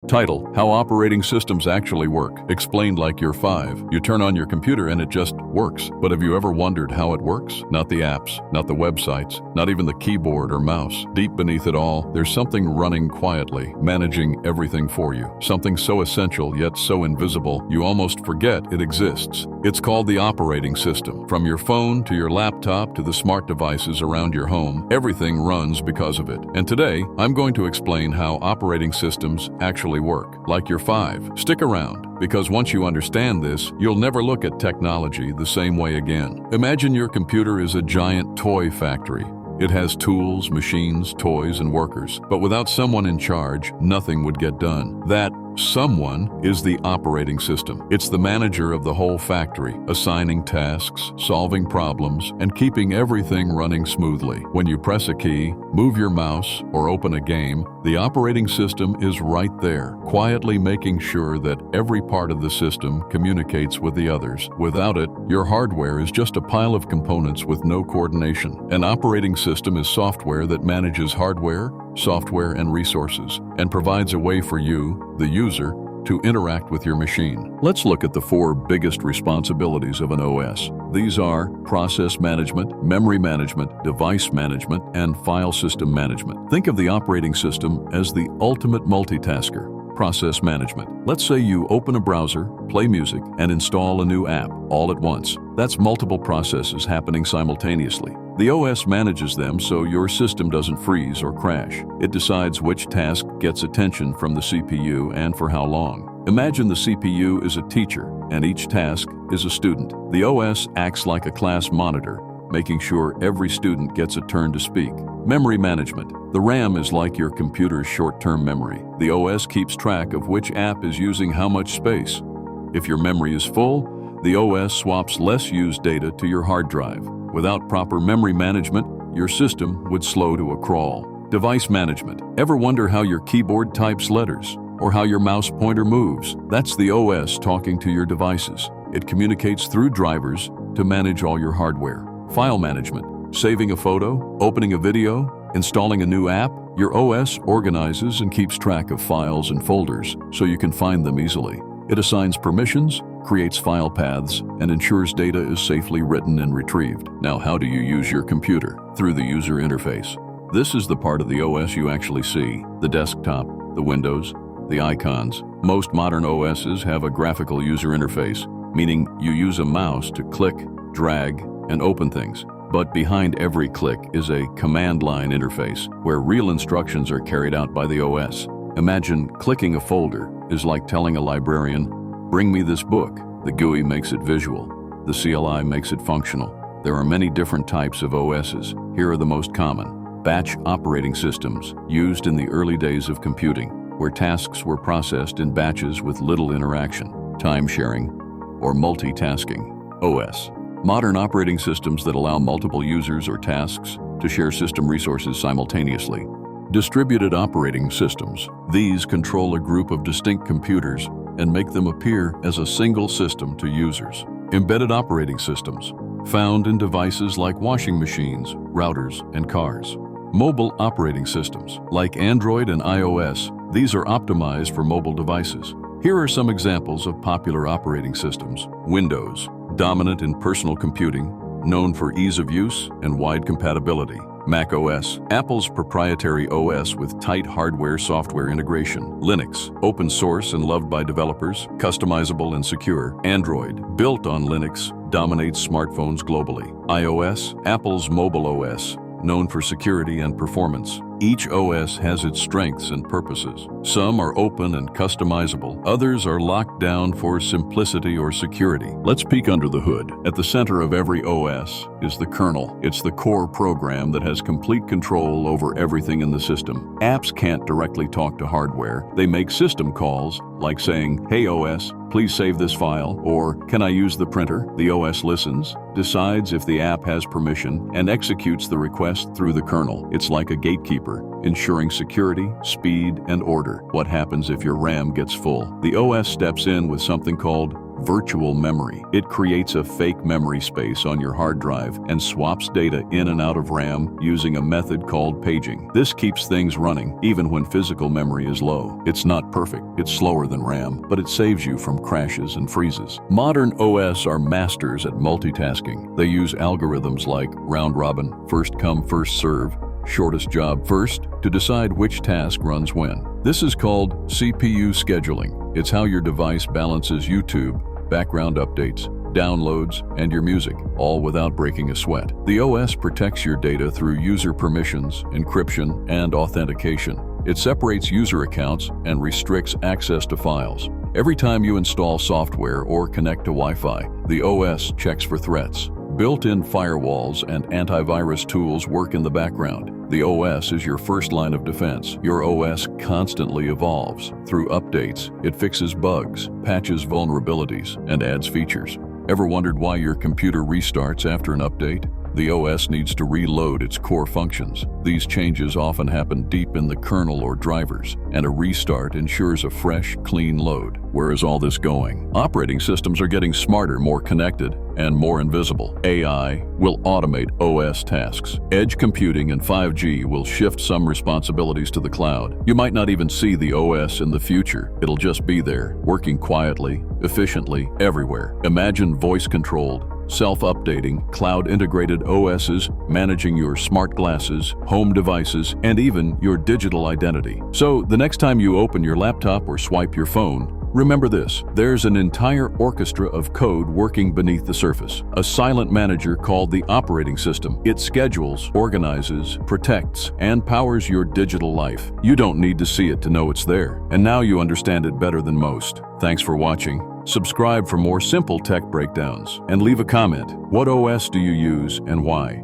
Title: How Operating Systems Actually Work. Explained like you're 5. You turn on your computer and it just works. But have you ever wondered how it works? Not the apps, not the websites, not even the keyboard or mouse. Deep beneath it all, there's something running quietly, managing everything for you. Something so essential yet so invisible, you almost forget it exists. It's called the operating system. From your phone to your laptop to the smart devices around your home, everything runs because of it. And today, I'm going to explain how operating systems actually work. Like you're 5. Stick around, because once you understand this, you'll never look at technology the same way again. Imagine your computer is a giant toy factory. It has tools, machines, toys, and workers. But without someone in charge, nothing would get done. That someone is the operating system. It's the manager of the whole factory, assigning tasks, solving problems, and keeping everything running smoothly. When you press a key, move your mouse, or open a game, the operating system is right there, quietly making sure that every part of the system communicates with the others. Without it, your hardware is just a pile of components with no coordination. An operating system is software that manages hardware, software, and resources, and provides a way for you, the user, to interact with your machine. Let's look at the 4 biggest responsibilities of an OS. These are process management, memory management, device management, and file system management. Think of the operating system as the ultimate multitasker. Process management. Let's say you open a browser, play music, and install a new app all at once. That's multiple processes happening simultaneously. The OS manages them so your system doesn't freeze or crash. It decides which task gets attention from the CPU and for how long. Imagine the CPU is a teacher and each task is a student. The OS acts like a class monitor, making sure every student gets a turn to speak. Memory management. The RAM is like your computer's short-term memory. The OS keeps track of which app is using how much space. If your memory is full, the OS swaps less used data to your hard drive. Without proper memory management, your system would slow to a crawl. Device management. Ever wonder how your keyboard types letters or how your mouse pointer moves? That's the OS talking to your devices. It communicates through drivers to manage all your hardware. File management. Saving a photo, opening a video, installing a new app, your OS organizes and keeps track of files and folders so you can find them easily. It assigns permissions, creates file paths, and ensures data is safely written and retrieved. Now, how do you use your computer? Through the user interface. This is the part of the OS you actually see: the desktop, the windows, the icons. Most modern OSs have a graphical user interface, meaning you use a mouse to click, drag, and open things. But behind every click is a command line interface where real instructions are carried out by the OS. Imagine clicking a folder is like telling a librarian, "Bring me this book." The GUI makes it visual. The CLI makes it functional. There are many different types of OSs. Here are the most common. Batch operating systems, used in the early days of computing, where tasks were processed in batches with little interaction. Time sharing, or multitasking. OS. Modern operating systems that allow multiple users or tasks to share system resources simultaneously. Distributed operating systems. These control a group of distinct computers and make them appear as a single system to users. Embedded operating systems. Found in devices like washing machines, routers, and cars. Mobile operating systems. Like Android and iOS, these are optimized for mobile devices. Here are some examples of popular operating systems. Windows. Dominant in personal computing, known for ease of use and wide compatibility. Mac OS, Apple's proprietary OS with tight hardware-software integration. Linux, open source and loved by developers, customizable and secure. Android, built on Linux, dominates smartphones globally. iOS, Apple's mobile OS, known for security and performance. Each OS has its strengths and purposes. Some are open and customizable. Others are locked down for simplicity or security. Let's peek under the hood. At the center of every OS is the kernel. It's the core program that has complete control over everything in the system. Apps can't directly talk to hardware. They make system calls, like saying, "Hey OS, please save this file," or "Can I use the printer?" The OS listens, decides if the app has permission, and executes the request through the kernel. It's like a gatekeeper, ensuring security, speed, and order. What happens if your RAM gets full? The OS steps in with something called virtual memory. It creates a fake memory space on your hard drive and swaps data in and out of RAM using a method called paging. This keeps things running even when physical memory is low. It's not perfect, it's slower than RAM, but it saves you from crashes and freezes. Modern OS are masters at multitasking. They use algorithms like round robin, first come, first serve, shortest job first, to decide which task runs when. This is called CPU scheduling. It's how your device balances YouTube, background updates, downloads, and your music, all without breaking a sweat. The OS protects your data through user permissions, encryption, and authentication. It separates user accounts and restricts access to files. Every time you install software or connect to Wi-Fi, the OS checks for threats. Built-in firewalls and antivirus tools work in the background. The OS is your first line of defense. Your OS constantly evolves. Through updates, it fixes bugs, patches vulnerabilities, and adds features. Ever wondered why your computer restarts after an update? The OS needs to reload its core functions. These changes often happen deep in the kernel or drivers, and a restart ensures a fresh, clean load. Where is all this going? Operating systems are getting smarter, more connected, and more invisible. AI will automate OS tasks. Edge computing and 5G will shift some responsibilities to the cloud. You might not even see the OS in the future. It'll just be there, working quietly, efficiently, everywhere. Imagine voice-controlled, self-updating, cloud-integrated OSs managing your smart glasses, home devices, and even your digital identity. So the next time you open your laptop or swipe your phone, remember this: there's an entire orchestra of code working beneath the surface. A silent manager called the operating system. It schedules, organizes, protects, and powers your digital life. You don't need to see it to know it's there. And now you understand it better than most. Thanks for watching. Subscribe for more simple tech breakdowns and leave a comment. What OS do you use and why?